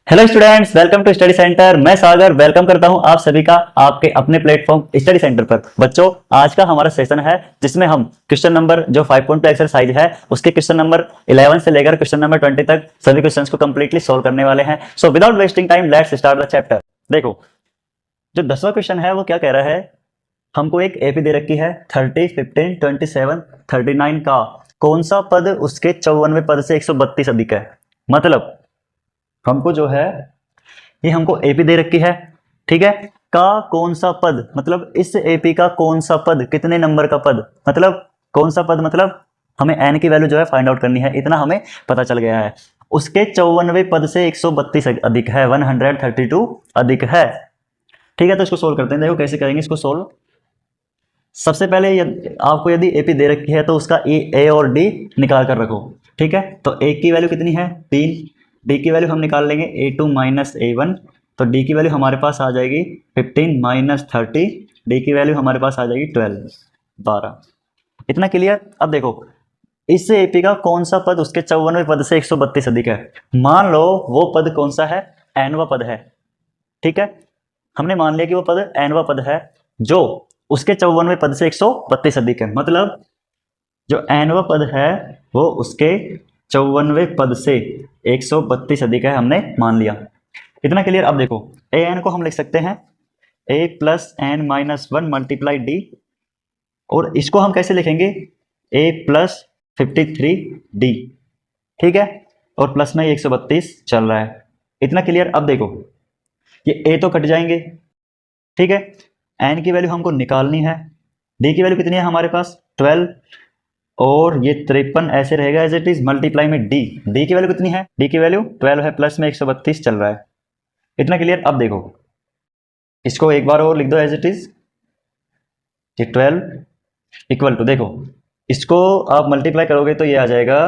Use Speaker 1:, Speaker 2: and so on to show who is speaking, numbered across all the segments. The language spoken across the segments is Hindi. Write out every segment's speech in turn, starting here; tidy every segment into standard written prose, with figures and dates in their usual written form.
Speaker 1: Hello students, welcome to study centre. मैं सागर वेलकम करता हूं आप सभी का आपके अपने प्लेटफॉर्म स्टडी सेंटर पर। बच्चों, आज का हमारा सेशन है जिसमें हम क्वेश्चन नंबर जो 5.2 एक्सरसाइज है उसके क्वेश्चन नंबर 11 से लेकर क्वेश्चन नंबर 20 तक सभी क्वेश्चंस को कंप्लीटली सॉल्व करने वाले हैं। So without wasting time let's start the chapter. देखो, जो 10वां क्वेश्चन है वो क्या कह रहा है, हमको एक एपी दे रखी है 30, 15, 27, 39 का कौन सा पद उसके 54वें पद से 132 अधिक है। मतलब हमको जो है ये हमको एपी दे रखी है, ठीक है, का कौन सा पद, मतलब इस एपी का कौन सा पद कितने नंबर का पद, मतलब कौन सा पद, मतलब हमें एन की वैल्यू जो है फाइंड आउट करनी है। इतना हमें पता चल गया है, उसके 54वें पद से 132 अधिक है, 132 अधिक है। ठीक है, तो इसको सोल्व करते हैं। देखो कैसे करेंगे इसको सोल्व। सबसे पहले आपको यदि एपी दे रखी है तो उसका ए और डी निकाल कर रखो। ठीक है, तो ए की वैल्यू कितनी है 3, डी की वैल्यू हम निकाल लेंगे A2 माइनस A1, तो डी की वैल्यू हमारे पास आ जाएगी 15 माइनस 30, डी की वैल्यू हमारे पास आ जाएगी 12। इतना क्लियर। अब देखो, इस एपी का कौन सा पद उसके 54वें पद से 132 अधिक है। मान लो वो पद कौन सा है, एनवा पद है। ठीक है, हमने मान लिया कि वो पद एनवा पद है जो उसके 54वें पद से 132 अधिक है। मतलब जो एनवा पद है वो उसके 54वें पद से 132 अधिक है, हमने मान लिया। इतना क्लियर। अब देखो, ए एन को हम लिख सकते हैं A plus N minus 1 multiply D, और इसको हम कैसे लिखेंगे ए प्लस 53 डी। ठीक है, और प्लस में 132 चल रहा है। इतना क्लियर। अब देखो, ये ए तो कट जाएंगे, ठीक है, एन की वैल्यू हमको निकालनी है, डी की वैल्यू कितनी है हमारे पास 12, और ये 53 ऐसे रहेगा एज इट इज, मल्टीप्लाई में डी, डी की वैल्यू कितनी है, डी की वैल्यू 12 है, प्लस में 132 चल रहा है। इतना क्लियर। अब देखो, इसको एक बार और लिख दो एज इट इज, ये 12 इक्वल टू, देखो इसको आप मल्टीप्लाई करोगे तो ये आ जाएगा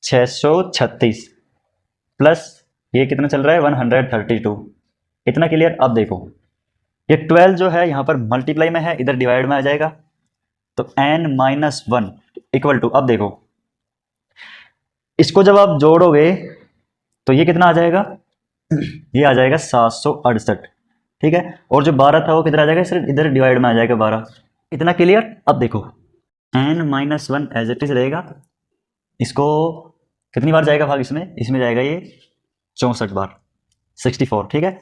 Speaker 1: 636 प्लस ये कितना चल रहा है 132। इतना क्लियर। अब देखो, ये 12 जो है यहाँ पर मल्टीप्लाई में है, इधर डिवाइड में आ जाएगा, तो n माइनस 1 इक्वल टू, अब देखो इसको जब आप जोड़ोगे तो ये कितना आ जाएगा, ये आ जाएगा 768। ठीक है, और जो 12 था वो किधर आ जाएगा, सिर्फ इधर डिवाइड में आ जाएगा 12। इतना क्लियर। अब देखो n minus 1 as it is रहेगा, इसको कितनी बार जाएगा भाग, इसमें इसमें जाएगा ये 64 बार, 64। ठीक है,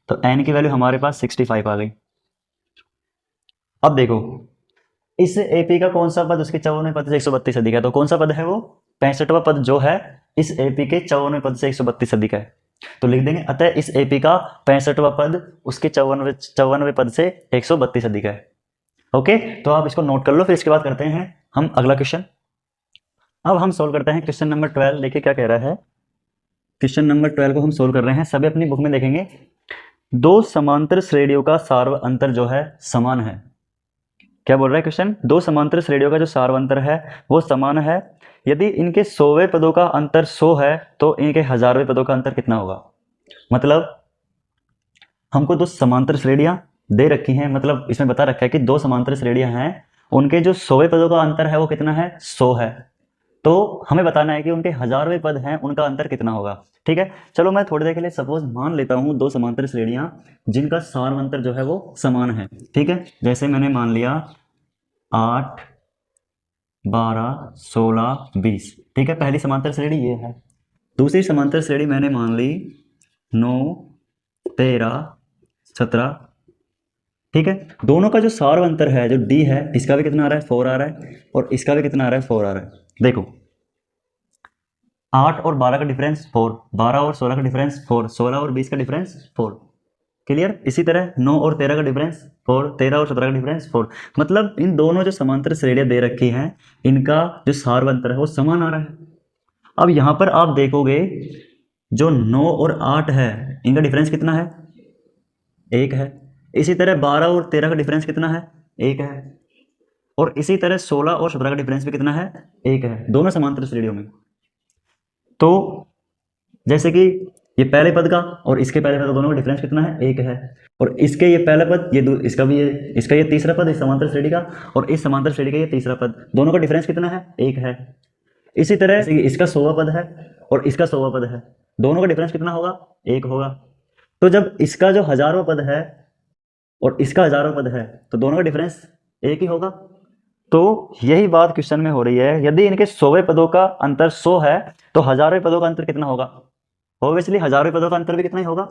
Speaker 1: तो n की वैल्यू हमारे पास 65 आ गई। अब देखो, इस एपी का कौन सा पद उसके 54वें पद से 132 अधिक है, तो कौन सा पद है वो 65वां पद जो है इस एपी के 54वें पद से 132 अधिक है, तो लिख देंगे अतः इस एपी का 65वां पद उसके 54वें पद से 132 अधिक है। ओके, तो आप इसको नोट कर लो। फिर इसके बाद करते हैं हम अगला क्वेश्चन। अब हम सोल्व करते हैं क्वेश्चन नंबर 12। देखिए क्या कह रहा है, क्वेश्चन नंबर 12 को हम सोल्व कर रहे हैं। सभी अपनी बुक में देखेंगे, दो समांतर श्रेणियों का सार्व अंतर जो है समान है। क्या बोल रहा है क्वेश्चन, दो समांतर श्रेणियों का जो सार्वंतर है वो समान है, यदि इनके 100वें पदों का अंतर 100 है तो इनके 1000वें पदों का अंतर कितना होगा। मतलब हमको दो समांतर श्रेणियां दे रखी हैं, मतलब इसमें बता रखा है कि दो समांतर श्रेणियां हैं, उनके जो 100वें पदों का अंतर है वो कितना है 100 है, तो हमें बताना है कि उनके 1000वें पद हैं उनका अंतर कितना होगा। ठीक है, चलो मैं थोड़ी देर के लिए सपोज मान लेता हूँ दो समांतर श्रेणियां जिनका सार्वंतर जो है वो समान है। ठीक है, जैसे मैंने मान लिया 8, 12, 16, 20। ठीक है, पहली समांतर श्रेणी ये है। दूसरी समांतर श्रेणी मैंने मान ली 9, 13, 17। ठीक है, दोनों का जो सार्वंतर है जो डी है, इसका भी कितना आ रहा है 4 आ रहा है, और इसका भी कितना आ रहा है 4 आ रहा है। देखो 8 और 12 का डिफरेंस 4, 12 और 16 का डिफरेंस 4, 16 और 20 का डिफरेंस 4। क्लियर। इसी तरह 9 और 13 का डिफरेंस 4, 13 और 17 का डिफरेंस 4। मतलब इन दोनों जो समांतर श्रेणियां दे रखी हैं इनका जो सार्वंतर है वो समान आ रहा है। अब यहां पर आप देखोगे जो 9 और 8 है इनका डिफरेंस कितना है 1 है। इसी तरह 12 और 13 का डिफरेंस कितना है 1 है, और इसी तरह 16 और 17 का डिफरेंस भी कितना है 1 है, दोनों समांतर श्रेणियों में। तो जैसे कि ये पहले पद का और इसके पहले पद का दोनों का डिफरेंस कितना है 1 है, और इसके ये पहला पद ये इसका भी इसका ये तीसरा पद इस समांतर श्रेणी का, और इस समांतर श्रेणी का ये तीसरा पद, दोनों का डिफरेंस कितना है 1 है। इसी तरह से इसका 100वां पद है और इसका 100वां पद है, दोनों का डिफरेंस कितना होगा? 1 होगा। तो जब इसका जो 1000वां पद है और इसका 1000वां पद है तो दोनों का डिफरेंस 1 ही होगा। तो यही बात क्वेश्चन में हो रही है, यदि इनके 100वें पदों का अंतर 100 है तो 1000वें पदों का अंतर कितना होगा? ऑब्वियसली 1000वें पदों का अंतर भी कितना ही होगा?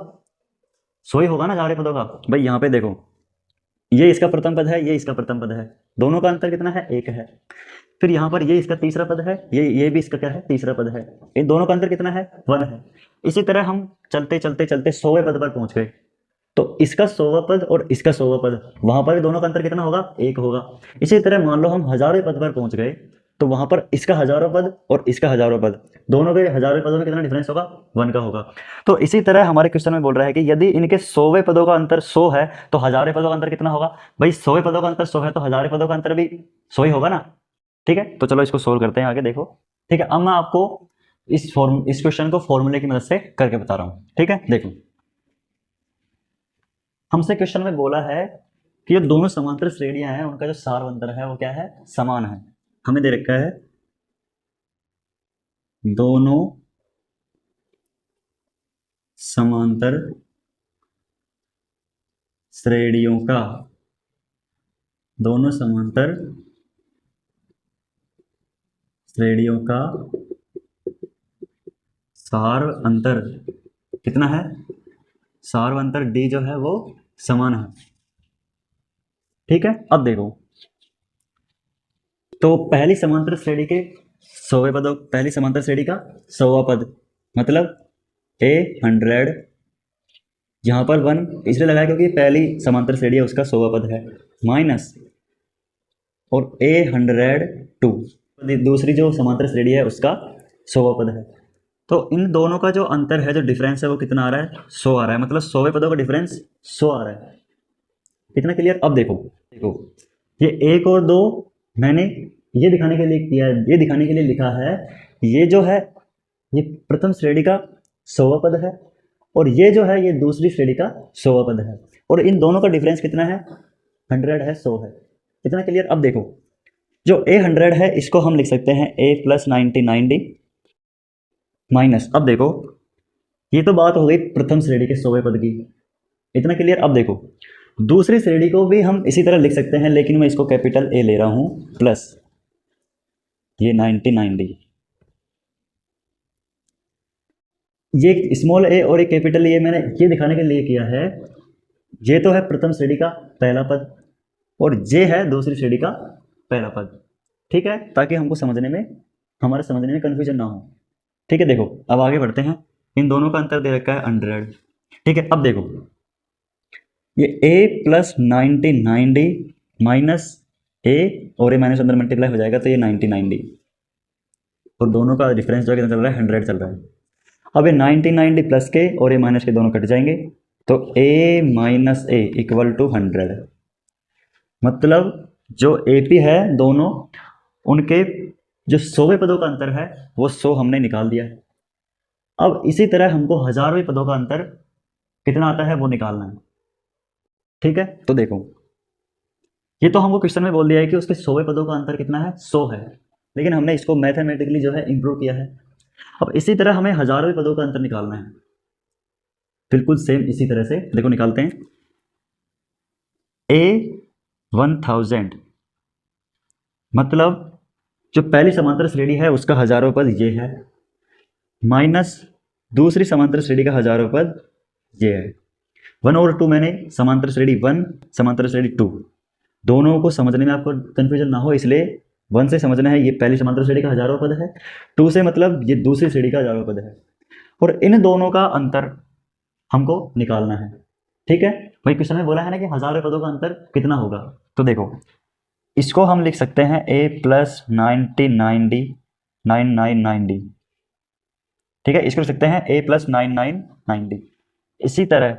Speaker 1: 100 ही होगा ना 1000वें पदों का। भाई यहाँ पे देखो, ये इसका प्रथम पद है, ये इसका प्रथम पद है, दोनों का अंतर कितना है? 1 है। फिर यहाँ पर ये इसका तीसरा पद है, ये भी इसका क्या है? तीसरा पद है। इन दोनों का अंतर कितना है? 1 है। इसी तरह हम चलते चलते चलते 100वें पद पर पहुंच गए, तो इसका 100वां पद और इसका 100वां पद, वहां पर भी दोनों का अंतर कितना होगा? 1 होगा। इसी तरह मान लो हम 1000वें पद पर पहुंच गए, तो वहां पर इसका 1000वां पद और इसका 1000वां पद, दोनों के 1000वें पदों में कितना डिफरेंस होगा? 1 का होगा। तो इसी तरह हमारे क्वेश्चन में बोल रहा है कि यदि इनके 100वें पदों का अंतर 100 है तो 1000वें पदों का अंतर कितना होगा? भाई 100वें पदों का अंतर 100 है तो 1000वें पदों का अंतर भी 100 ही होगा ना। ठीक है, तो चलो इसको सोल्व करते हैं आगे। देखो, ठीक है, अब मैं आपको इस क्वेश्चन को फॉर्मूले की मदद से करके बता रहा हूं। ठीक है, देखो, हमसे क्वेश्चन में बोला है कि ये दोनों समांतर श्रेणियां हैं, उनका जो सारवंतर है वो क्या है? समान है। हमें दे रखा है दोनों समांतर श्रेणियों का, दोनों समांतर श्रेणियों का सारवंतर कितना है? सारवंतर डी जो है वो समान है। ठीक है, अब देखो, तो पहली समांतर श्रेणी के 100वें पद, पहली समांतर श्रेणी का 100वां पद मतलब A100, यहां पर 1 इसलिए लगाया क्योंकि पहली समांतर श्रेणी है उसका 100वां पद है, माइनस और A102 दूसरी जो समांतर श्रेणी है उसका 100वां पद है। तो इन दोनों का जो अंतर है, जो डिफरेंस है वो कितना आ रहा है? 100 आ रहा है। मतलब 100वें पदों का डिफरेंस 100 आ रहा है। कितना क्लियर? अब देखो, ये 1 और 2 मैंने ये दिखाने के लिए किया है, ये दिखाने के लिए लिखा है, ये जो है ये प्रथम श्रेणी का 100वां पद है और ये जो है ये दूसरी श्रेणी का 100वां पद है, और इन दोनों का डिफरेंस कितना है? 100 है, 100 है। इतना क्लियर? अब देखो, जो A100 है इसको हम लिख सकते हैं A + 90 माइनस, अब देखो ये तो बात हो गई प्रथम श्रेणी के 100वें पद की। इतना क्लियर? अब देखो, दूसरी श्रेणी को भी हम इसी तरह लिख सकते हैं, लेकिन मैं इसको कैपिटल A ले रहा हूं, प्लस ये 90 ये स्मॉल a और एक कैपिटल ए मैंने ये दिखाने के लिए किया है, ये तो है प्रथम श्रेणी का पहला पद और ये है दूसरी श्रेणी का पहला पद। ठीक है, ताकि हमको समझने में, हमारे समझने में कंफ्यूजन ना हो। ठीक है, देखो अब आगे बढ़ते हैं। इन दोनों का अंतर दे रखा है 100। ठीक है, अब देखो ये A + 90 माइनस A और A माइनस अंदर मल्टीप्लाई हो जाएगा तो ये 90 और दोनों का डिफरेंस जो कितना चल रहा है? 100 चल रहा है। अब ये 90 प्लस के और A माइनस के दोनों कट जाएंगे तो A - A = 100। मतलब जो AP है दोनों, उनके जो 100वें पदों का अंतर है वो 100 हमने निकाल दिया है। अब इसी तरह हमको 1000वें पदों का अंतर कितना आता है वो निकालना है। ठीक है, तो देखो ये तो हमको क्वेश्चन में बोल दिया है कि उसके 100वें पदों का अंतर कितना है? 100 है, लेकिन हमने इसको मैथमेटिकली जो है इंप्रूव किया है। अब इसी तरह हमें 1000वें पदों का अंतर निकालना है, बिल्कुल सेम इसी तरह से। देखो निकालते हैं। A1000 मतलब जो पहली समांतर श्रेणी है उसका 1000वां पद ये है, माइनस दूसरी समांतर श्रेणी का 1000वां पद ये है। 1 और 2 मैंने समांतर श्रेणी 1, समांतर श्रेणी 2, दोनों को समझने में आपको कंफ्यूजन ना हो इसलिए 1 से समझना है, ये पहली समांतर श्रेणी का 1000वां पद है, 2 से मतलब ये दूसरी श्रेणी का 1000वां पद है, और इन दोनों का अंतर हमको निकालना है। ठीक है, वही क्वेश्चन में बोला है ना कि 1000वें पदों का अंतर कितना होगा। तो देखो इसको हम लिख सकते हैं A + 90 ठीक है, इसको लिख सकते हैं A + 90। इसी तरह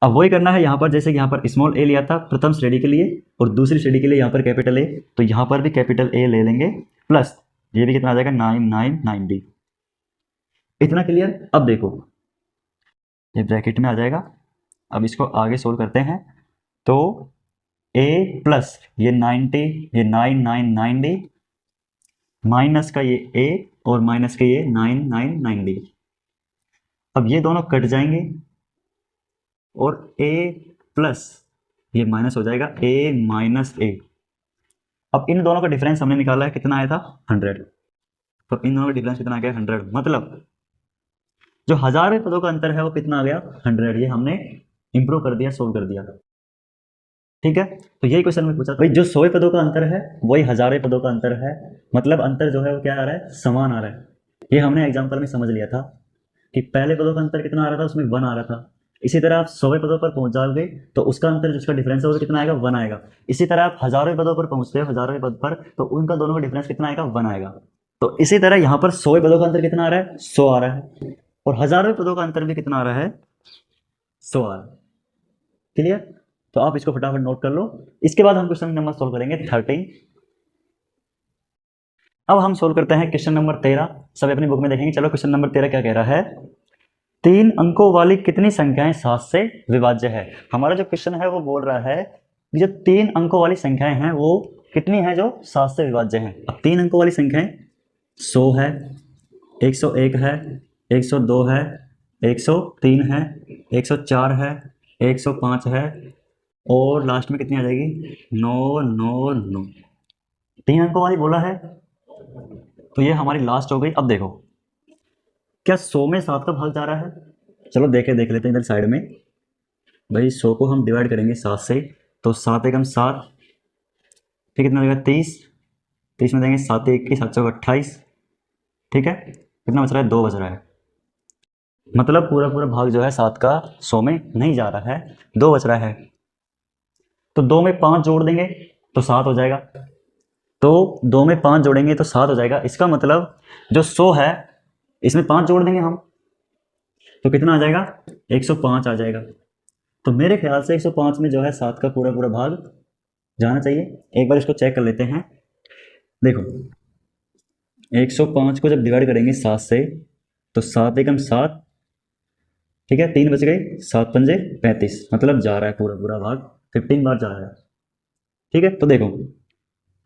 Speaker 1: अब वही करना है यहाँ पर, जैसे कि यहाँ पर स्मॉल a लिया था प्रथम श्रेणी के लिए और दूसरी श्रेणी के लिए यहाँ पर कैपिटल A, तो यहाँ पर भी कैपिटल A ले लेंगे, प्लस ये भी कितना आ जाएगा? 90। इतना क्लियर? अब देखो ये ब्रैकेट में आ जाएगा। अब इसको आगे सोल्व करते हैं तो A प्लस ये 90, ये 90 माइनस का ये a और माइनस के ये 999d। अब ये दोनों कट जाएंगे और a प्लस ये माइनस हो जाएगा a माइनस a। अब इन दोनों का डिफरेंस हमने निकाला है, कितना आया था 100। तो इन दोनों का डिफरेंस कितना आ गया 100, मतलब जो हजारों पदों का अंतर है वो कितना आ गया 100। ये हमने इंप्रूव कर दिया, सोल्व कर दिया। ठीक है, तो यही क्वेश्चन में पूछा भाई, जो 100 पदों का अंतर है वही हजारों पदों का अंतर है, मतलब अंतर जो है वो क्या आ रहा है, समान आ रहा है। ये हमने एग्जाम्पल में समझ लिया था कि पहले पदों का अंतर कितना आ रहा था, उसमें 1 आ रहा था। इसी तरह आप 100 पदों पर पहुंच जाओगे तो उसका अंतर, जिसका डिफरेंस है वो कितना आएगा 1 आएगा। इसी तरह आप हजारों पदों पर पहुंचते हो, हजारों पद पर, तो उनका दोनों का डिफरेंस कितना आएगा 1 आएगा। तो इसी तरह यहाँ पर 100 पदों का अंतर कितना आ रहा है 100 आ रहा है, और हजारों पदों का अंतर भी कितना आ रहा है 100 आ रहा है। क्लियर? तो आप इसको फटाफट नोट कर लो। इसके बाद हम क्वेश्चन नंबर सोल्व करेंगे 13। अब हम सोल्व करते हैं क्वेश्चन नंबर 13। सब अपनी बुक में देखेंगे। चलो क्वेश्चन नंबर 13 क्या कह रहा है, 3 अंकों वाली कितनी संख्याएं 7 से विभाज्य है। हमारा जो क्वेश्चन है वो बोल रहा है कि जो 3 अंकों वाली संख्याएं हैं वो कितनी है जो 7 से विभाज्य हैं। अब 3 अंकों वाली संख्याएं 100 है, 101 है, 102 है, 103 है, 104 है, 105 है, और लास्ट में कितनी आ जाएगी 9 9 9। 3 अंकों वाली बोला है, तो ये हमारी लास्ट हो गई। अब देखो क्या 100 में 7 का भाग जा रहा है, चलो देख लेते हैं इधर साइड में। भाई 100 को हम डिवाइड करेंगे 7 से, तो 7 एकम 7, फिर कितना देगा 30, 30 में देंगे 7 21, 7 28। ठीक है, कितना बच रहा है 2 बच रहा है, मतलब पूरा पूरा भाग जो है 7 का 100 में नहीं जा रहा है, 2 बच रहा है। तो 2 में 5 जोड़ देंगे तो 7 हो जाएगा, तो 2 में 5 जोड़ेंगे तो 7 हो जाएगा। इसका मतलब जो 100 है इसमें 5 जोड़ देंगे हम तो कितना आ जाएगा 105 आ जाएगा। तो मेरे ख्याल से 105 में जो है 7 का पूरा पूरा भाग जाना चाहिए। एक बार इसको चेक कर लेते हैं। देखो 105 को जब डिवाइड करेंगे 7 से तो 7 एकम 7, ठीक है, 3 बच गए, 7 पंजे 35, मतलब जा रहा है पूरा पूरा भाग 15 बार जा रहा है। ठीक है, तो देखो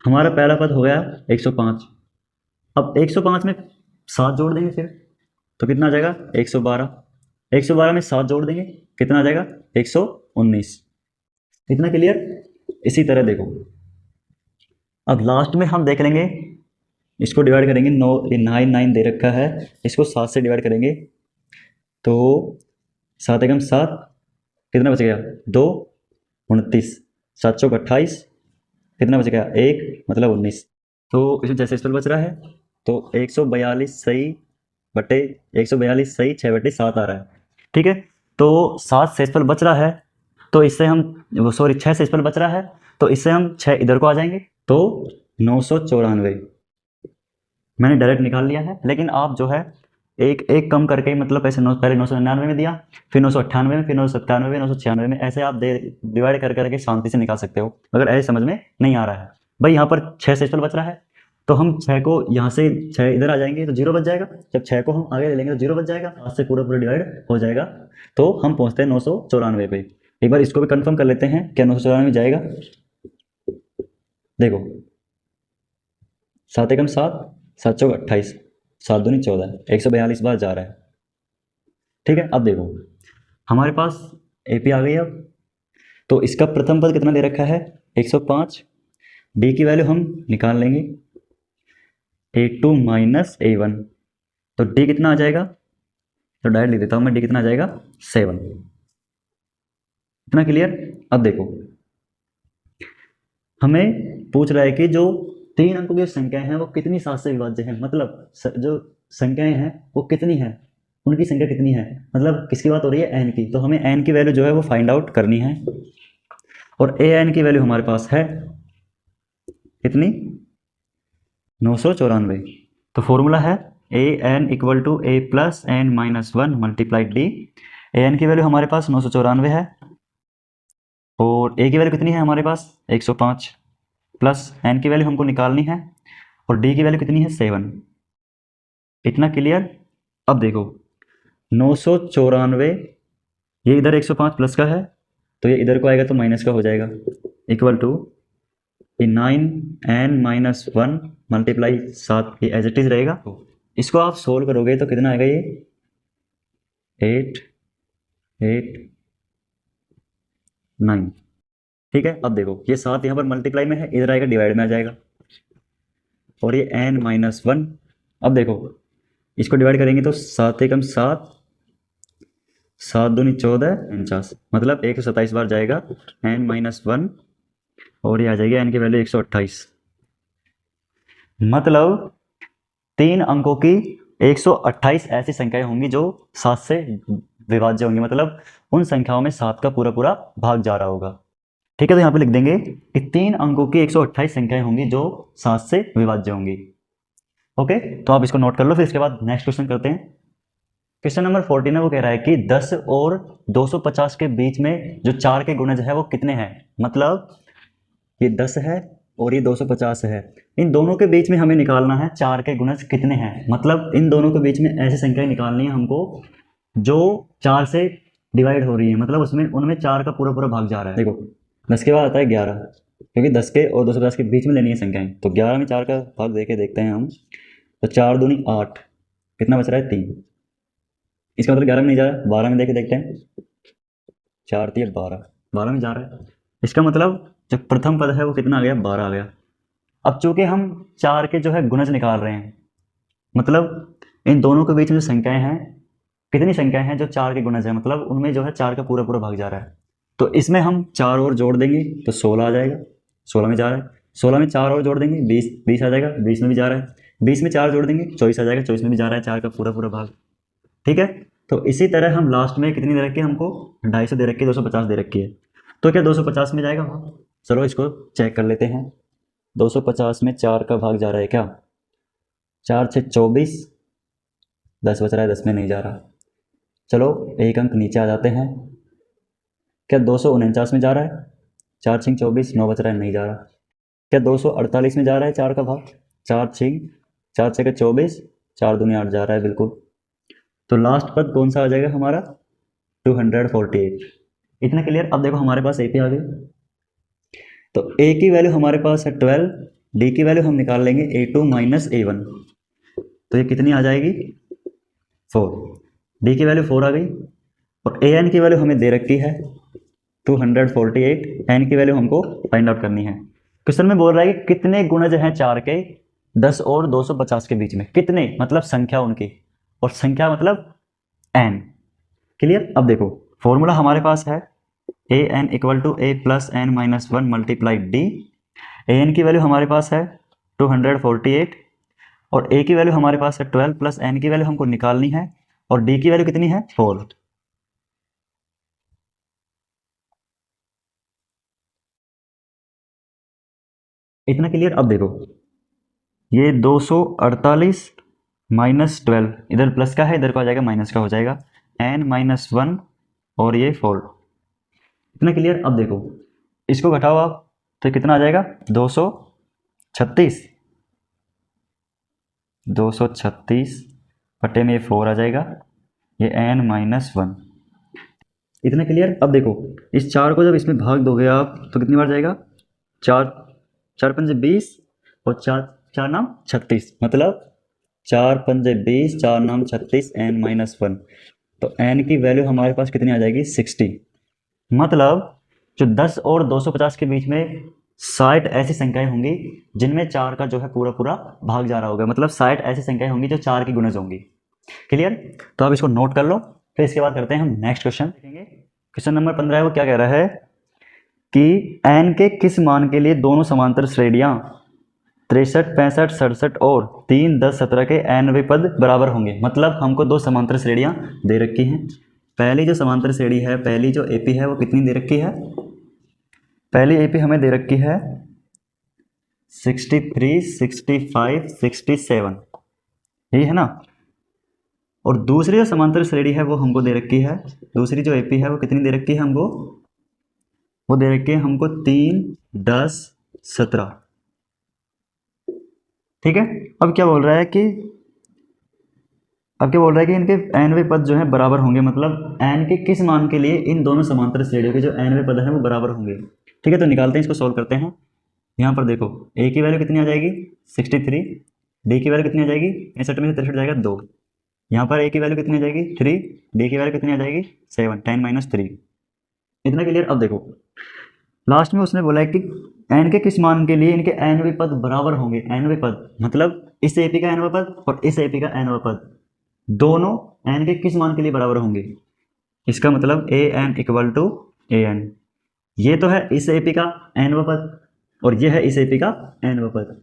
Speaker 1: हमारा पहला पद हो गया 105। अब 105 में 7 जोड़ देंगे फिर तो कितना आ जाएगा 112, 112 में 7 जोड़ देंगे कितना आ जाएगा 119। इतना क्लियर? इसी तरह देखो अब लास्ट में हम देख लेंगे, इसको डिवाइड करेंगे 9 दे रखा है, इसको 7 से डिवाइड करेंगे तो 7 एकम 7, कितना बच गया 2, 29, 7 चौक 28, कितना बच गया 1, मतलब 19। तो इसमें जैसे स्पेल बच रहा है तो 142 सही बटे 142 सही 6/7 आ रहा है। ठीक है, तो 7 से स्पेल बच रहा है तो इससे हम, सॉरी 6 से स्पेल बच रहा है तो इससे हम 6 इधर को आ जाएंगे तो 994 मैंने डायरेक्ट निकाल लिया है। लेकिन आप जो है एक एक कम करके, मतलब ऐसे पहले 999 में दिया, फिर 998 में, फिर 997 में, 996 में, ऐसे आप डिवाइड कर करके शांति से निकाल सकते हो अगर ऐसे समझ में नहीं आ रहा है। भाई यहाँ पर 6 से बच रहा है तो हम 6 को यहाँ से 6 इधर आ जाएंगे तो 0 बच जाएगा, जब 6 को हम आगे ले लेंगे तो 0 बच जाएगा, 7 से पूरा पूरा डिवाइड हो जाएगा तो हम पहुँचते हैं 994 पे। एक बार इसको भी कंफर्म कर लेते हैं क्या 994 में जाएगा। देखो 7 एकम 7, 7 चौक 28, 7 दूनी 14, 142 बार जा रहा है। ठीक है, अब देखो हमारे पास एपी आ गई। अब तो इसका प्रथम पद कितना दे रखा है 105, डी की वैल्यू हम निकाल लेंगे A2 माइनस A1, तो डी कितना आ जाएगा, तो डायरेक्ट लिख देता हूं मैं, डी कितना आ जाएगा 7। इतना क्लियर? अब देखो हमें पूछ रहा है कि जो 3 अंकों की संख्याएं हैं वो कितनी 7 से विभाज्य है, मतलब जो संख्याएं हैं वो कितनी है, उनकी संख्या कितनी है, मतलब किसकी बात हो रही है n की। तो हमें n की वैल्यू जो है वो फाइंड आउट करनी है और an की वैल्यू हमारे पास है कितनी 994। तो फॉर्मूला है an equal to a plus n minus 1 multiply D. an की वैल्यू हमारे पास 994 है और a की वैल्यू कितनी है हमारे पास 105, प्लस n की वैल्यू हमको निकालनी है और d की वैल्यू कितनी है 7। इतना क्लियर? अब देखो 994 ये इधर 105 प्लस का है तो ये इधर को आएगा तो माइनस का हो जाएगा, equal to 9n minus 1 multiply 7 ये एज इट इज रहेगा। इसको आप सोल्व करोगे तो कितना आएगा, ये 8 8 9। ठीक है, अब देखो ये 7 यहाँ पर मल्टीप्लाई में है, इधर आएगा डिवाइड में आ जाएगा, और ये n-1। अब देखो इसको डिवाइड करेंगे तो 7 एकम 7, 7 दूनी 14, 49, मतलब 127 बार जाएगा n-1, और ये आ जाएगी n की वैल्यू 128। मतलब 3 अंकों की 128 ऐसी संख्याएं होंगी जो 7 से विभाज्य होंगी, मतलब उन संख्याओं में 7 का पूरा पूरा भाग जा रहा होगा। ठीक है, तो यहाँ पे लिख देंगे कि 3 अंकों की 128 संख्याएं होंगी जो 7 से विभाज्य होंगी। ओके, तो आप इसको नोट कर लो, फिर इसके बाद नेक्स्ट क्वेश्चन करते हैं। क्वेश्चन नंबर 14 है, वो कह रहा है कि 10 और 250 के बीच में जो 4 के गुणज है वो कितने हैं। मतलब ये 10 है और ये 250 है, इन दोनों के बीच में हमें निकालना है 4 के गुणज कितने हैं। मतलब इन दोनों के बीच में ऐसी संख्याएं निकालनी है हमको जो 4 से डिवाइड हो रही है, मतलब उसमें उनमें 4 का पूरा पूरा भाग जा रहा है। देखो 10 के बाद आता है 11, क्योंकि 10 के और 250 के बीच में लेनी है संख्याएं, तो 11 में 4 का भाग देके देखते हैं हम। तो 4 दूनी 8, कितना बच रहा है 3। इसका मतलब 11 में नहीं जा रहा है, 12 में देके देखते हैं। 4 3 12, 12 में जा रहा है। इसका मतलब जो प्रथम पद है वो कितना आ गया, 12 आ गया। अब चूंकि हम 4 के जो है गुणज निकाल रहे हैं, मतलब इन दोनों के बीच में जो संख्याएं हैं, कितनी संख्याएं हैं जो 4 के गुणज है, मतलब उनमें जो है 4 का पूरा पूरा भाग जा रहा है। तो इसमें हम 4 और जोड़ देंगे तो 16 आ जाएगा, 16 में जा रहा है। 16 में 4 और जोड़ देंगे 20 आ जाएगा, 20 में भी जा रहा है। 20 में 4 जोड़ देंगे 24 आ जाएगा, 24 में भी जा रहा है 4 का पूरा पूरा भाग। ठीक है, तो इसी तरह हम लास्ट में कितनी दे रखी है हमको, 250 दे रखी है, 250 दे रखी है। तो क्या 250 में जाएगा? चलो इसको चेक कर लेते हैं। 250 में 4 का भाग जा रहा है क्या, 4 6 24, 10 बच रहा है, 10 में नहीं जा रहा। चलो एक अंक नीचे आ जाते हैं। क्या 249 में जा रहा है, 4 6 24, 9 बच रहा है, नहीं जा रहा। क्या 248 में जा रहा है 4 का भाग, 4 6 24, 4 दूनी 8 जा रहा है, बिल्कुल। तो लास्ट पद कौन सा आ जाएगा हमारा, 248। इतना क्लियर। अब देखो हमारे पास ए पे आ गई, तो ए की वैल्यू हमारे पास है 12, डी की वैल्यू हम निकाल लेंगे A2 माइनस A1, तो ये कितनी आ जाएगी 4। डी की वैल्यू 4 आ गई, और AN की वैल्यू हमें दे रखी है 248, एन की वैल्यू हमको फाइंड आउट करनी है। क्वेश्चन में बोल रहा है कि कितने गुणज हैं 4 के 10 और 250 के बीच में, कितने मतलब संख्या उनकी, और संख्या मतलब n। क्लियर। अब देखो फॉर्मूला हमारे पास है an equal to a plus n minus 1 multiply D. an की वैल्यू हमारे पास है 248, और a की वैल्यू हमारे पास है 12 प्लस n की वैल्यू हमको निकालनी है, और d की वैल्यू कितनी है 4। इतना क्लियर। अब देखो ये 248 माइनस 12, इधर प्लस का है, इधर को आ जाएगा माइनस का हो जाएगा, n माइनस 1 और ये 4। इतना क्लियर। अब देखो इसको घटाओ आप, तो कितना आ जाएगा 236, 236 बटे में ये 4 आ जाएगा, ये n माइनस 1। इतना क्लियर। अब देखो इस 4 को जब इसमें भाग दोगे आप तो कितनी बार जाएगा, 4 4 पंजे 20 और 4 नाम 36, मतलब 4 पंजे 20, 4 नाम 36, n माइनस 1। तो n की वैल्यू हमारे पास कितनी आ जाएगी 60। मतलब जो 10 और 250 के बीच में 60 ऐसी संख्याएं होंगी जिनमें 4 का जो है पूरा पूरा भाग जा रहा होगा, मतलब 60 ऐसी संख्याएं होंगी जो 4 की गुणज होंगी। क्लियर। तो आप इसको नोट कर लो, फिर इसके बाद करते हैं हम नेक्स्ट क्वेश्चन देखेंगे। क्वेश्चन नंबर 15 है, वो क्या कह रहा है कि n के किस मान के लिए दोनों समांतर श्रेणियां 63 65 67 और 3 10 17 के nवें पद बराबर होंगे। मतलब हमको दो समांतर श्रेणियां दे रखी हैं। पहली जो समांतर श्रेणी है, पहली जो AP है वो कितनी दे रखी है, पहली AP हमें दे रखी है 63 65 67, यही है ना। और दूसरी जो समांतर श्रेणी है वो हमको दे रखी है, दूसरी जो AP है वो कितनी दे रखी है हमको, वो दे रखी है हमको 3 10 17। ठीक है। अब क्या बोल रहा है कि इनके nवें पद जो है बराबर होंगे, मतलब n के किस मान के लिए इन दोनों समांतर श्रेणियों के जो nवें पद हैं वो बराबर होंगे। ठीक है, तो निकालते हैं, इसको सॉल्व करते हैं। यहाँ पर देखो ए की वैल्यू कितनी आ जाएगी 63, डी की वैल्यू कितनी आ जाएगी 61 में से 63 जाएगा 2, यहाँ पर ए की वैल्यू कितनी आ जाएगी 3, डी की वैल्यू कितनी आ जाएगी 7, 10 - 3। इतना क्लियर। अब देखो लास्ट में उसने बोला है कि एन के किस मान के लिए इनके एनवे पद बराबर होंगे। एनवे पद मतलब इस एपी का एनवा पद और इस एपी का एनवा पद दोनों एन के किस मान के लिए बराबर होंगे। इसका मतलब A N equal to A N. ये तो है इस एपी का एनवा पद और ये है इस एपी का एनवा पद।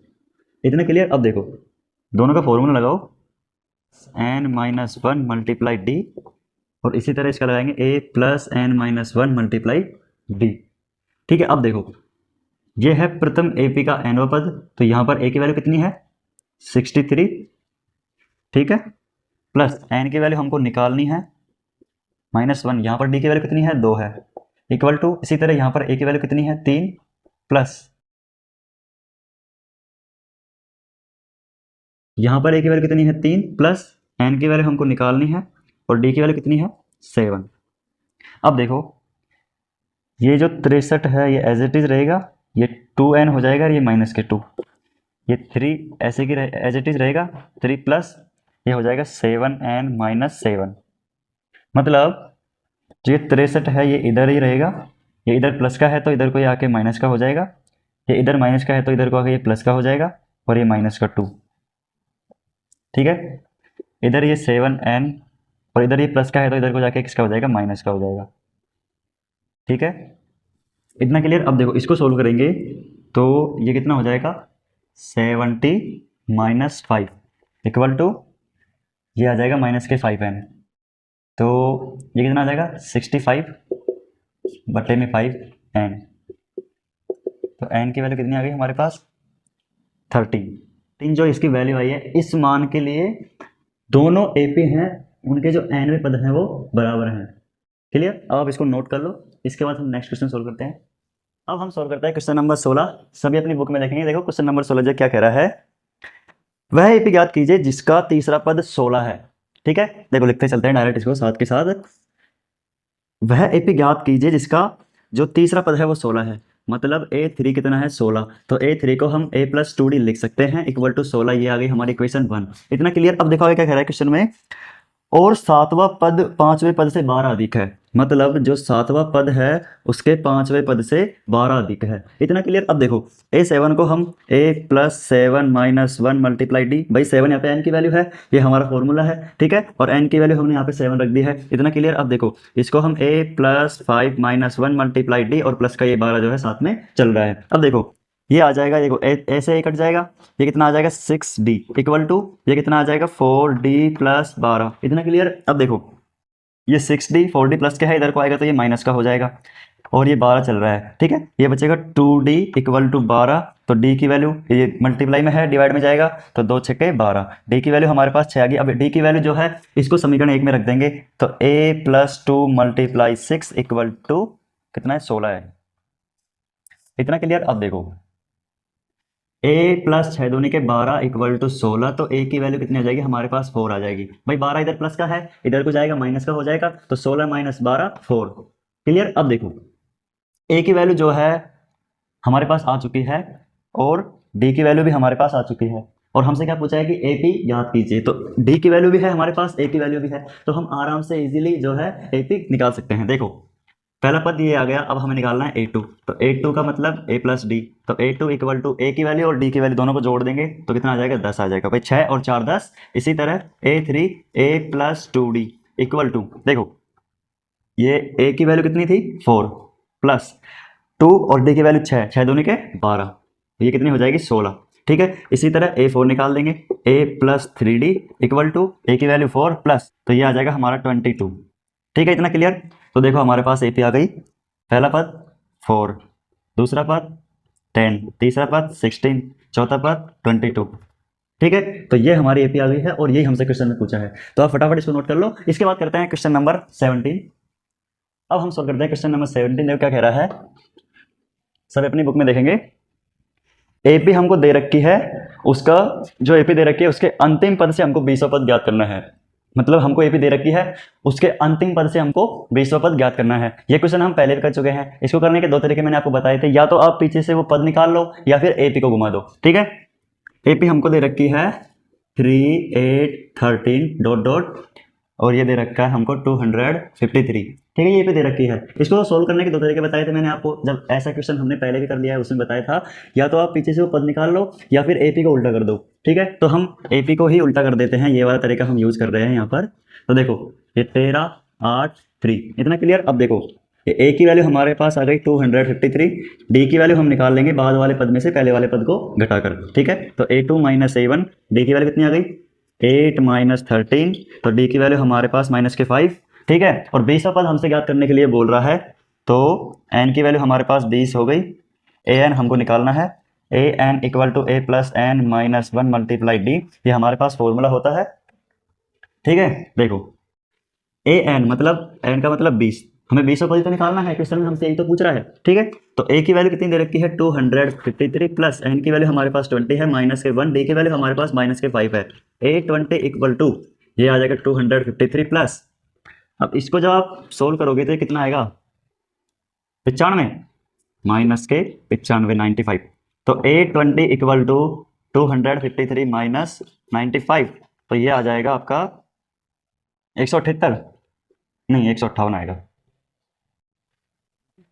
Speaker 1: इतना क्लियर। अब देखो दोनों का फॉर्मूला लगाओ n-1 मल्टीप्लाई डी और इसी तरह इसका लगाएंगे a plus n-1 multiply D. ठीक है। अब देखो ये है प्रथम एपी का एनवा पद, तो यहाँ पर a की वैल्यू कितनी है 63, ठीक है, प्लस n की वैल्यू हमको निकालनी है -1, यहाँ पर d की वैल्यू कितनी है 2 है, इक्वल टू इसी तरह यहाँ पर a की वैल्यू कितनी है 3 प्लस यहाँ पर a की वैल्यू कितनी है 3 प्लस n की वैल्यू हमको निकालनी है और d की वैल्यू कितनी है 7। अब देखो ये जो 63 है ये एज इट इज रहेगा, ये 2n हो जाएगा और ये -2, ये 3 ऐसे की एज इट इज रहेगा 3 प्लस ये हो जाएगा 7n - 7। मतलब जो ये 63 है ये इधर ही रहेगा, ये इधर प्लस का है तो इधर को ये आके माइनस का हो जाएगा, ये इधर माइनस का है तो इधर को आके ये प्लस का हो जाएगा और ये -2, ठीक है। इधर ये 7n और इधर ये प्लस का है तो इधर को जाके किसका हो जाएगा माइनस का हो जाएगा, ठीक है। इतना क्लियर। अब देखो इसको सोल्व करेंगे तो ये कितना हो जाएगा 70 - 5 इक्वल टू ये आ जाएगा -5n, तो ये कितना आ जाएगा 65 बटे में 5n, तो n की वैल्यू कितनी आ गई हमारे पास 13। जो इसकी वैल्यू आई है इस मान के लिए दोनों एपी हैं, उनके जो एनवे पद हैं वो बराबर हैं। क्लियर। अब आप इसको नोट कर लो, इसके बाद हम नेक्स्ट क्वेश्चन सोल्व करते हैं। अब हम सोल्व करते हैं क्वेश्चन नंबर 16। सभी अपनी बुक में देखेंगे। देखो क्वेश्चन नंबर 16 जो क्या कह रहा है, वह एपी ज्ञात कीजिए जिसका तीसरा पद 16 है। ठीक है, देखो लिखते चलते हैं डायरेक्ट इसको साथ के साथ। वह एपी ज्ञात कीजिए जिसका जो तीसरा पद है वो 16 है, मतलब a3 कितना है 16, तो a3 को हम a + 2d लिख सकते हैं इक्वल टू 16। ये आ गई हमारी इक्वेशन 1। इतना क्लियर। अब देखो आगे क्या कह रहा है क्वेश्चन में, और सातवां पद पांचवें पद से 12 अधिक है, मतलब जो सातवां पद है उसके पांचवें पद से 12 अधिक है। इतना क्लियर। अब देखो a7 को हम a + 7 - 1 मल्टीप्लाई d, भाई 7 यहाँ पे n की वैल्यू है, ये हमारा फॉर्मूला है, ठीक है, और n की वैल्यू हमने यहाँ पे 7 रख दी है। इतना क्लियर। अब देखो इसको हम a + 5 - 1 मल्टीप्लाई d और प्लस का ये 12 जो है साथ में चल रहा है। अब देखो ये आ जाएगा, देखो ऐसे ही कट जाएगा, ये कितना आ जाएगा 6d इक्वल टू ये कितना आ जाएगा 4d + 12। इतना क्लियर। अब देखो ये 6d 4d प्लस के है, इधर को आएगा तो ये माइनस का हो जाएगा और ये 12 चल रहा है, ठीक है। ये बचेगा 2d इक्वल टू 12, तो d की वैल्यू ये मल्टीप्लाई में है डिवाइड में जाएगा तो 2 × 6 = 12, d की वैल्यू हमारे पास 6 आ गई। अब d की वैल्यू जो है इसको समीकरण 1 में रख देंगे, तो a + 2 × 6 इक्वल टू कितना है 16 है। इतना क्लियर। अब देखो a + 6 दूनी के 12 इक्वल टू 16, तो a की वैल्यू कितनी आ जाएगी हमारे पास 4 आ जाएगी। भाई 12 इधर प्लस का है, इधर को जाएगा माइनस का हो जाएगा, तो 16 - 12 4। क्लियर। अब देखो a की वैल्यू जो है हमारे पास आ चुकी है और d की वैल्यू भी हमारे पास आ चुकी है, और हमसे क्या पूछा है कि AP ज्ञात कीजिए, तो d की वैल्यू भी है हमारे पास, a की वैल्यू भी है, तो हम आराम से इजीली जो है AP निकाल सकते हैं। देखो पहला पद ये आ गया, अब हमें निकालना है a2, तो a2 का मतलब a + d, तो a2 इक्वल टू a की वैल्यू और d की वैल्यू दोनों को जोड़ देंगे तो कितना आ जाएगा 10 आ जाएगा। भाई 6 और 4 10। इसी तरह a3 a + 2d equal to, देखो ये a की वैल्यू कितनी थी 4 प्लस 2 और d की वैल्यू 6, 6 दूनी के 12, ये कितनी हो जाएगी 16, ठीक है। इसी तरह a4 निकाल देंगे, a + 3d equal to a की वैल्यू 4 प्लस, तो ये आ जाएगा हमारा 22, ठीक है। इतना क्लियर। तो देखो हमारे पास AP आ गई, पहला पद 4, दूसरा पद 10, तीसरा पद 16, चौथा पद 22, ठीक है। तो ये हमारी AP आ गई है और यही हमसे क्वेश्चन में पूछा है, तो आप फटाफट इसको नोट कर लो। इसके बाद करते हैं क्वेश्चन नंबर 17। अब हम सोल्व करते हैं क्वेश्चन नंबर 17। देखो क्या कह रहा है, सब अपनी बुक में देखेंगे। AP हमको दे रखी है, उसका जो AP दे रखी है उसके अंतिम पद से हमको 20वां पद ज्ञात करना है। मतलब हमको एपी दे रखी है, उसके अंतिम पद से हमको 20वां पद ज्ञात करना है। ये क्वेश्चन हम पहले भी कर चुके हैं। इसको करने के दो तरीके मैंने आपको बताए थे, या तो आप पीछे से वो पद निकाल लो या फिर एपी को घुमा दो। ठीक है, एपी हमको दे रखी है 3 8 13 डॉट डॉट और ये दे रखा है हमको 253। ठीक है, ये पे दे रखी है। इसको सोल्व करने के दो तरीके बताए थे मैंने आपको, जब ऐसा क्वेश्चन हमने पहले भी कर लिया है उसमें बताया था, या तो आप पीछे से वो पद निकाल लो या फिर एपी को उल्टा कर दो। ठीक है, तो हम एपी को ही उल्टा कर देते हैं, ये वाला तरीका हम यूज कर रहे हैं यहाँ पर। तो देखो ये 13 8 3, इतना क्लियर। अब देखो ए की वैल्यू हमारे पास आ गई 253, डी की वैल्यू हम निकाल लेंगे बाद वाले पद में से पहले वाले पद को घटाकर। ठीक है, तो A2 - A1, डी की वैल्यू कितनी आ गई 8 - 13, तो डी की वैल्यू हमारे पास -5। ठीक है, और 20वां पद हमसे ज्ञात करने के लिए बोल रहा है, तो n की वैल्यू हमारे पास 20 हो गई। an हमको निकालना है, an = a + n - 1 × d, ये हमारे पास फॉर्मूला होता है। ठीक है, देखो an मतलब n का मतलब 20, हमें 20वां पद तो निकालना है, क्वेश्चन में हमसे यही तो पूछ रहा है। ठीक है, तो a की वैल्यू कितनी दे रखी है 253 प्लस n की वैल्यू हमारे पास 20 है -1, d की वैल्यू हमारे पास -5 है। a20 = ये आ जाएगा 253 प्लस, अब इसको जब आप सोल्व करोगे तो ये कितना आएगा 95 -95 95, तो a20 = 253 - 95, तो ये आ जाएगा आपका 178, नहीं 158 आएगा,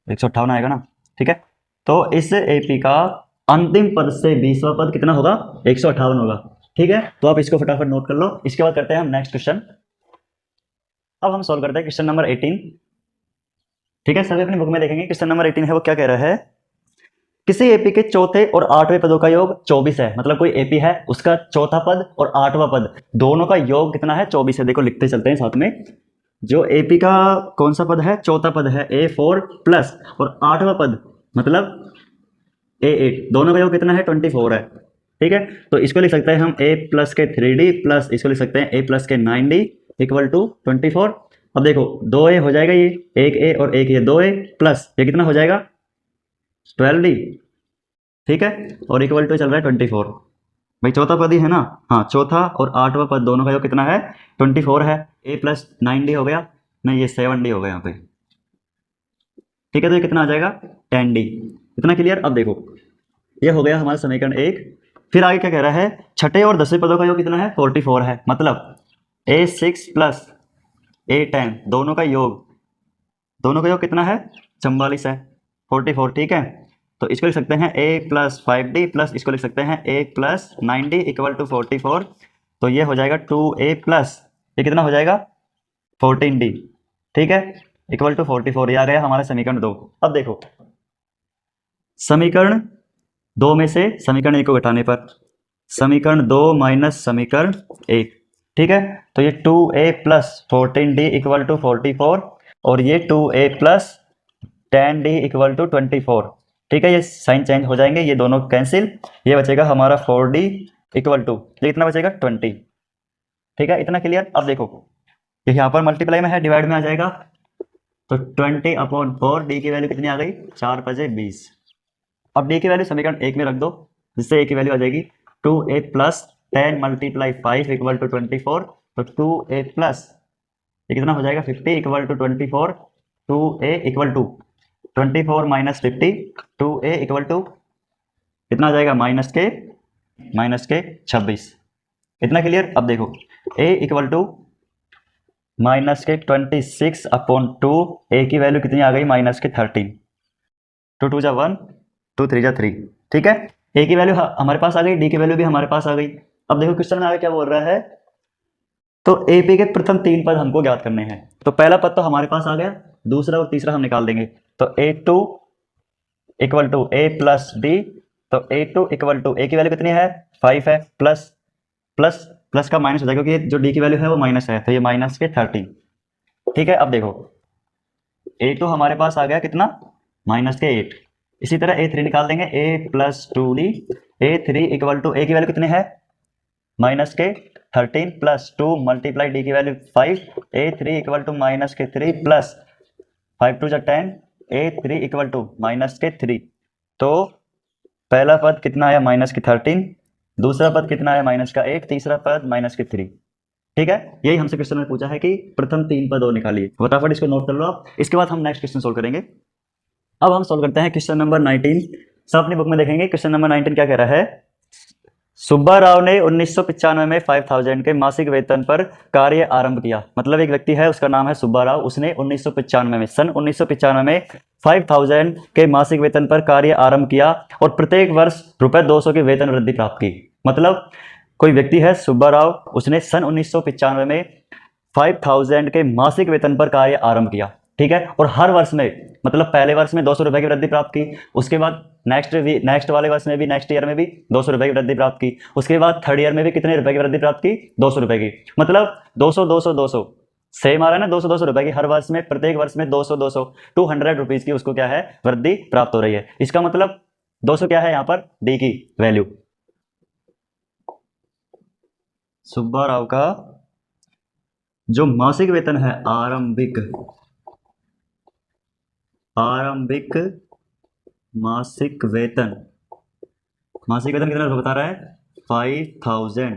Speaker 1: 158 आएगा ना। ठीक है, तो इस एपी का अंतिम पद से 20वां पद कितना होगा 158 होगा। ठीक है, तो आप इसको फटाफट नोट कर लो। इसके बाद करते हैं हम नेक्स्ट क्वेश्चन। अब हम सॉल्व करते हैं क्वेश्चन नंबर 18। ठीक है, सभी अपनी बुक में देखेंगे क्वेश्चन नंबर 18 है वो क्या कह रहा है, किसी एपी के चौथे और 8वें पदों का योग 24 है। मतलब कोई एपी है, उसका चौथा पद और 8वां पद दोनों का योग कितना है 24 है। देखो लिखते चलते हैं साथ में, जो एपी का कौन सा पद है, चौथा पद है A4 प्लस, और 8वां पद मतलब A8, दोनों का योग कितना है 24 है। ठीक है, तो इसको लिख सकते हैं हम A+ के 3D प्लस इसको लिख सकते हैं A+ के 9D = 24। अब देखो 2A हो जाएगा, ये 1A और 1 ये 2A प्लस ये कितना हो जाएगा 12D। ठीक है, और इक्वल टू चल रहा है 24। भाई चौथा पद ही है ना, हाँ चौथा और 8वां पद दोनों का योग कितना है 24 है। A + 9D हो गया, नहीं ये 7D हो गया यहाँ पे। ठीक है, तो ये कितना आ जाएगा 10D। इतना क्लियर। अब देखो ये हो गया हमारा समीकरण 1। फिर आगे क्या कह रहा है, छठे और 10वें पदों का योग कितना है 44 है। मतलब A6 + A10 दोनों का योग कितना है 44 है 44। ठीक है, तो इसको लिख सकते हैं A + 5D प्लस इसको लिख सकते हैं A + 9D = 44। तो ये हो जाएगा 2A प्लस ये कितना हो जाएगा 14D। ठीक है, = 44। ये आ गया हमारा समीकरण 2। अब देखो समीकरण 2 में से समीकरण 1 को घटाने पर समीकरण 2 माइनस समीकरण 1। ठीक है, तो ये 2A + 14D = 44 और ये 2A + 10D = 24। ठीक है, ये साइन चेंज हो जाएंगे, ये दोनों कैंसिल, ये बचेगा हमारा 4D = ये कितना बचेगा 20। ठीक है, इतना क्लियर। अब देखो ये यहाँ पर मल्टीप्लाई में है, डिवाइड में आ जाएगा, तो 20/4 डी की वैल्यू कितनी आ गई 4 × 20। अब डी की वैल्यू समीकरण 1 में रख दो, जिससे ए की वैल्यू आ जाएगी 2A + 10 × 5 = 24। तो 2A प्लस ये कितना हो जाएगा 50 = 24। 2A = 24 - 50, 2A = कितना आ जाएगा -26। इतना क्लियर। अब देखो A = -26/2, A की वैल्यू कितनी आ गई -13। 2 2 = 1, 2 3 = 3। ठीक है, A की वैल्यू हमारे पास आ गई, D की वैल्यू भी हमारे पास आ गई। अब देखो क्वेश्चन में आगे क्या बोल रहा है, तो AP के प्रथम 3 पद हमको ज्ञात करने हैं। तो पहला पद तो हमारे पास आ गया, दूसरा और तीसरा हम निकाल देंगे। तो A2 = A + D, तो A2 = A की वैल्यू कितनी है 5 है, प्लस का माइनस हो जाएगा क्योंकि जो D की वैल्यू है वो माइनस है, तो ये -13। ठीक है, अब देखो A2 हमारे पास आ गया कितना -8। इसी तरह A3 निकाल देंगे, A + 2D, A3 = A की वैल्यू कितने है -13 प्लस 2 × D की वैल्यू 5, A3 = -3 प्लस 5 2 = 10, A3 = -3। तो पहला पद कितना आया -13, दूसरा पद कितना आया -8, तीसरा पद -3। ठीक है, यही हमसे क्वेश्चन में पूछा है कि प्रथम 3 पदों निकालिए। फटाफट इसको नोट कर लो आप, इसके बाद हम नेक्स्ट क्वेश्चन सोल्व करेंगे। अब हम सोल्व करते हैं क्वेश्चन नंबर 19। सब अपनी बुक में देखेंगे। क्वेश्चन नंबर 19 क्या कह रहा है। सुब्बा राव ने 1995 में 5000 के मासिक वेतन पर कार्य आरंभ किया। मतलब एक व्यक्ति है, उसका नाम है सुब्बा राव, उसने 1995 में, सन 1995 में 5000 के मासिक वेतन पर कार्य आरंभ किया और प्रत्येक वर्ष ₹200 की वेतन वृद्धि प्राप्त की। मतलब कोई व्यक्ति है सुब्बा राव, उसने सन 1995 में 5000 के मासिक वेतन पर कार्य आरंभ किया, ठीक है, और हर वर्ष में, मतलब पहले वर्ष में 200 रुपए की वृद्धि प्राप्त की, उसके बाद नेक्स्ट वाले वर्ष में भी, नेक्स्ट ईयर में भी 200 रुपए की वृद्धि प्राप्त की, उसके बाद थर्ड ईयर में भी कितने रुपए की वृद्धि प्राप्त की, 200 रुपए की। मतलब 200 200 200 सेम आ रहा है ना, 200 200 रुपए की हर वर्ष में, प्रत्येक वर्ष में 200 200 200 रुपीज की उसको क्या है, वृद्धि प्राप्त हो रही है। इसका मतलब 200 क्या है यहाँ पर, डी की वैल्यू। सुब्बा राव का जो मासिक वेतन है, आरंभिक मासिक वेतन कितना बता रहा है, 5000,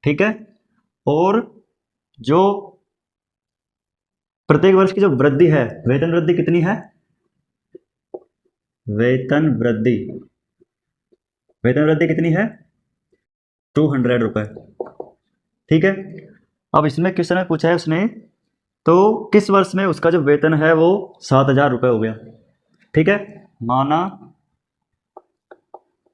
Speaker 1: ठीक है। और जो प्रत्येक वर्ष की जो वृद्धि है, वेतन वृद्धि कितनी है, वेतन वृद्धि कितनी है, 200 रुपए, ठीक है। अब इसमें क्वेश्चन में पूछा है उसने, तो किस वर्ष में उसका जो वेतन है वो 7000 रुपए हो गया, ठीक है।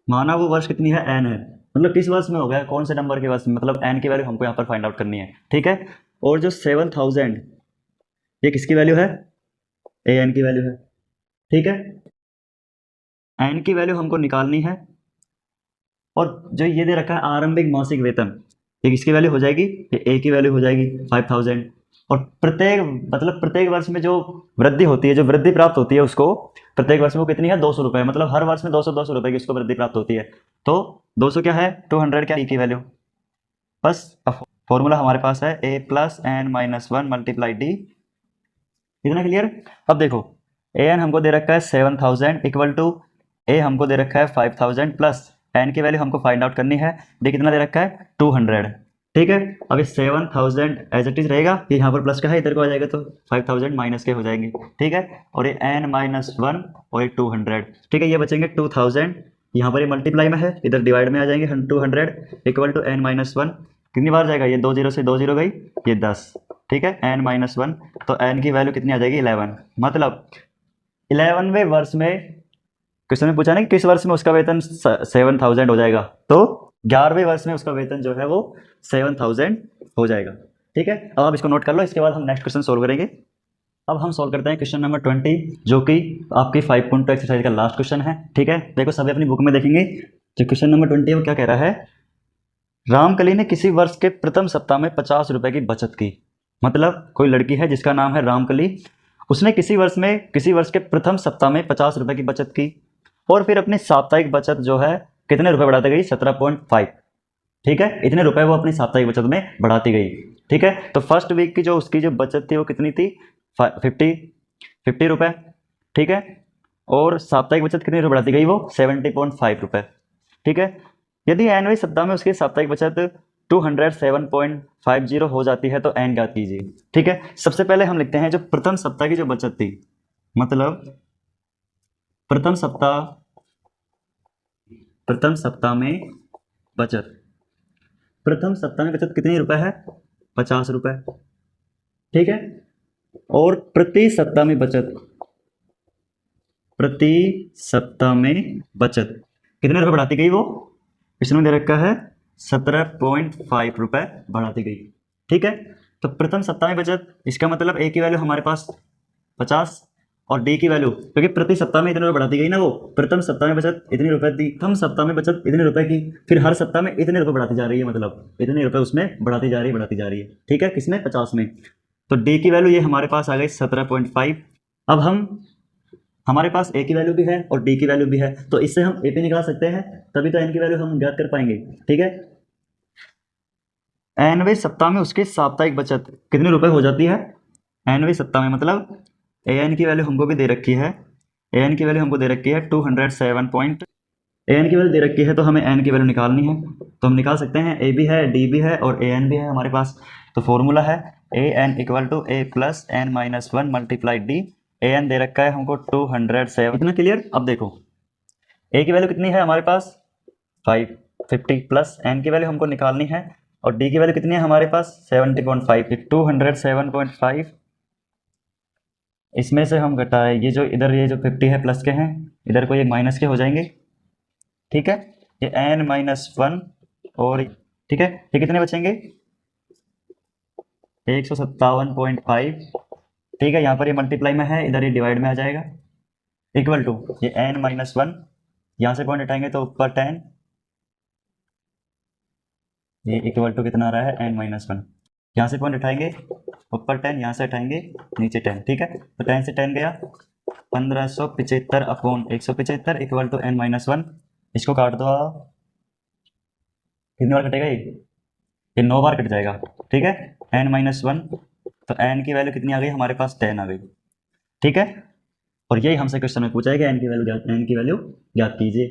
Speaker 1: माना वो वर्ष कितनी है, एन है, मतलब किस वर्ष में हो गया, कौन से नंबर के वर्ष में, मतलब एन की वैल्यू हमको यहाँ पर फाइंड आउट करनी है, ठीक है। और जो 7000 ये किसकी वैल्यू है, ए एन की वैल्यू है, ठीक है। एन की वैल्यू हमको निकालनी है। और जो ये दे रखा है आरंभिक मासिक वेतन, ये किसकी वैल्यू हो जाएगी, ये ए की वैल्यू हो जाएगी 5000। और प्रत्येक वर्ष में जो वृद्धि होती है, जो वृद्धि प्राप्त होती है उसको, प्रत्येक वर्ष में वो कितनी है, 200 रुपए, मतलब हर वर्ष में 200 रुपए की उसको वृद्धि प्राप्त होती है। तो 200 क्या है, 200 क्या, ई की वैल्यू। बस फॉर्मूला हमारे पास है a plus N minus 1 multiply D. इतना क्लियर। अब देखो ए एन हमको दे रखा है 7000 इक्वल टू ए हमको दे रखा है 5000 प्लस एन की वैल्यू हमको फाइंड आउट करनी है, डी कितना दे रखा है, 200, ठीक है। अब ये 7000 एज इट इज रहेगा, ये यहाँ पर प्लस का है, इधर को आ जाएगा तो 5000 माइनस के हो जाएंगे, ठीक है। और ये n माइनस 1 और ये 200, ठीक है। ये बचेंगे 2000, यहाँ पर ये मल्टीप्लाई में है, इधर डिवाइड में आ जाएंगे 200 इक्वल टू n माइनस 1, कितनी बार जाएगा, ये 2 0 से 2 0 गई, ये 10, ठीक है। n माइनस 1, तो n की वैल्यू कितनी आ जाएगी, 11। मतलब 11वें वर्ष में, क्वेश्चन में पूछा ना कि किस वर्ष में उसका वेतन 7000 हो जाएगा, तो 11वें वर्ष में उसका वेतन जो है वो 7000 हो जाएगा, ठीक है। अब आप इसको नोट कर लो, इसके बाद हम नेक्स्ट क्वेश्चन सोल्व करेंगे। अब हम सोल्व करते हैं क्वेश्चन नंबर 20, जो कि आपकी 5.2 एक्सरसाइज का लास्ट क्वेश्चन है, ठीक है। देखो सभी अपनी बुक में देखेंगे, जो क्वेश्चन नंबर 20 है वो क्या कह रहा है। रामकली ने किसी वर्ष के प्रथम सप्ताह में 50 रुपए की बचत की। मतलब कोई लड़की है जिसका नाम है रामकली, उसने किसी वर्ष के प्रथम सप्ताह में 50 रुपए की बचत की और फिर अपनी साप्ताहिक बचत जो है कितने रुपए बढ़ाती गई, 17.5, ठीक है। इतने रुपए वो अपनी साप्ताहिक बचत में बढ़ाती गई, ठीक है। तो फर्स्ट वीक की जो उसकी जो बचत थी वो कितनी थी, 50 रुपए, ठीक है। और साप्ताहिक बचत कितने रुपए बढ़ाती गई, वो 70.5 रुपए, ठीक है। यदि एनवें सप्ताह में उसकी साप्ताहिक बचत 207.50 हो जाती है तो एन ज्ञात कीजिए, ठीक है। सबसे पहले हम लिखते हैं जो प्रथम सप्ताह की जो बचत थी, मतलब प्रथम सप्ताह में बचत कितनी रुपए है, 50 रुपए, ठीक है। और प्रति सप्ताह में बचत कितने रुपए बढ़ाती गई, वो इसमें दे रखा है 17.5 रुपए बढ़ाती गई, ठीक है। तो प्रथम सप्ताह में बचत, इसका मतलब ए की वैल्यू हमारे पास 50 और डी की वैल्यू, क्योंकि प्रति सप्ताह में इतने रुपए बढ़ाती गई ना, वो प्रथम सप्ताह में बचत इतनी रुपए थी, प्रथम सप्ताह में बचत इतने रुपए की, फिर हर सप्ताह में इतने रुपए बढ़ाती जा रही है, मतलब इतने रुपए उसमें बढ़ाती जा रही है, ठीक है। किसमें, 50 में। तो डी की वैल्यू ये हमारे पास आ गई 17.5। अब हमारे पास ए की वैल्यू भी है और डी की वैल्यू भी है, तो इससे हम ए पे निकाल सकते हैं, तभी तो एन की वैल्यू हम ज्ञात कर पाएंगे, ठीक है। एनवें सप्ताह में उसकी साप्ताहिक बचत कितने रुपए हो जाती है, एनवें सप्ताह में, मतलब ए एन की वैल्यू हमको भी दे रखी है, ए एन की वैल्यू हमको दे रखी है 207.5 ए एन की वैल्यू दे रखी है तो हमें एन की वैल्यू निकालनी है, तो हम निकाल सकते हैं। ए भी है, डी भी है और ए एन भी है हमारे पास। तो फॉर्मूला है A N equal to A plus N minus one multiply D. A N दे रखा है हमको 207। इतना क्लियर। अब देखो ए की वैल्यू कितनी है हमारे पास 550 प्लस एन की वैल्यू हमको निकालनी है और डी की वैल्यू कितनी है हमारे पास 70.5। 207.5 इसमें से हम घटाए ये जो इधर ये जो 50 है प्लस के हैं, इधर को ये माइनस के हो जाएंगे, ठीक है। ये n माइनस वन और ठीक है, ये कितने बचेंगे 157.5, ठीक है। यहाँ पर ये मल्टीप्लाई में है, इधर ये डिवाइड में आ जाएगा, इक्वल टू ये n माइनस वन, यहाँ से पॉइंट हटाएंगे तो ऊपर 10, ये इक्वल टू कितना आ रहा है n माइनस वन, यहाँ से पॉइंट उठाएंगे ऊपर 10, यहाँ से उठाएंगे नीचे 10, ठीक है। तो 10 से 10 गया 1575 upon 175 equal to n minus one. इसको काट दो आप, कितनी बार कटेगा ये 9 बार कट जाएगा, ठीक है। n माइनस वन, तो n की वैल्यू कितनी आ गई हमारे पास 10 आ गई, ठीक है। और यही हमसे क्वेश्चन में पूछा है कि n की वैल्यू ज्ञात कीजिए।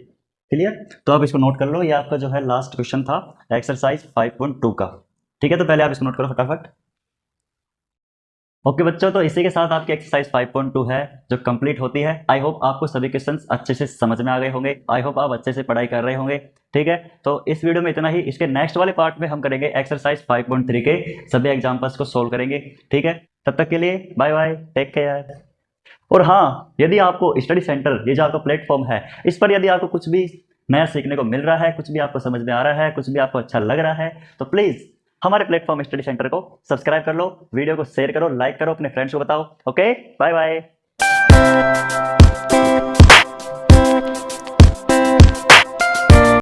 Speaker 1: क्लियर। तो आप इसको नोट कर लो, ये आपका जो है लास्ट क्वेश्चन था एक्सरसाइज 5.2 का, ठीक है। तो पहले आप इसको नोट करो फटाफट। ओके बच्चों, तो इसी के साथ आपकी एक्सरसाइज 5.2 है जो कंप्लीट होती है। आई होप आपको सभी क्वेश्चंस अच्छे से समझ में आ गए होंगे, आई होप आप अच्छे से पढ़ाई कर रहे होंगे, ठीक है। तो इस वीडियो में इतना ही। इसके नेक्स्ट वाले पार्ट में हम करेंगे एक्सरसाइज 5.3 के सभी एग्जाम्पल्स को सोल्व करेंगे, ठीक है। तब तक के लिए बाय बाय, टेक केयर। और हाँ, यदि आपको स्टडी सेंटर ये जो आपका प्लेटफॉर्म है, इस पर यदि आपको कुछ भी नया सीखने को मिल रहा है, कुछ भी आपको समझ में आ रहा है, कुछ भी आपको अच्छा लग रहा है, तो प्लीज हमारे प्लेटफॉर्म स्टडी सेंटर को सब्सक्राइब कर लो, वीडियो को शेयर करो, लाइक करो, अपने फ्रेंड्स को बताओ। Okay, bye bye.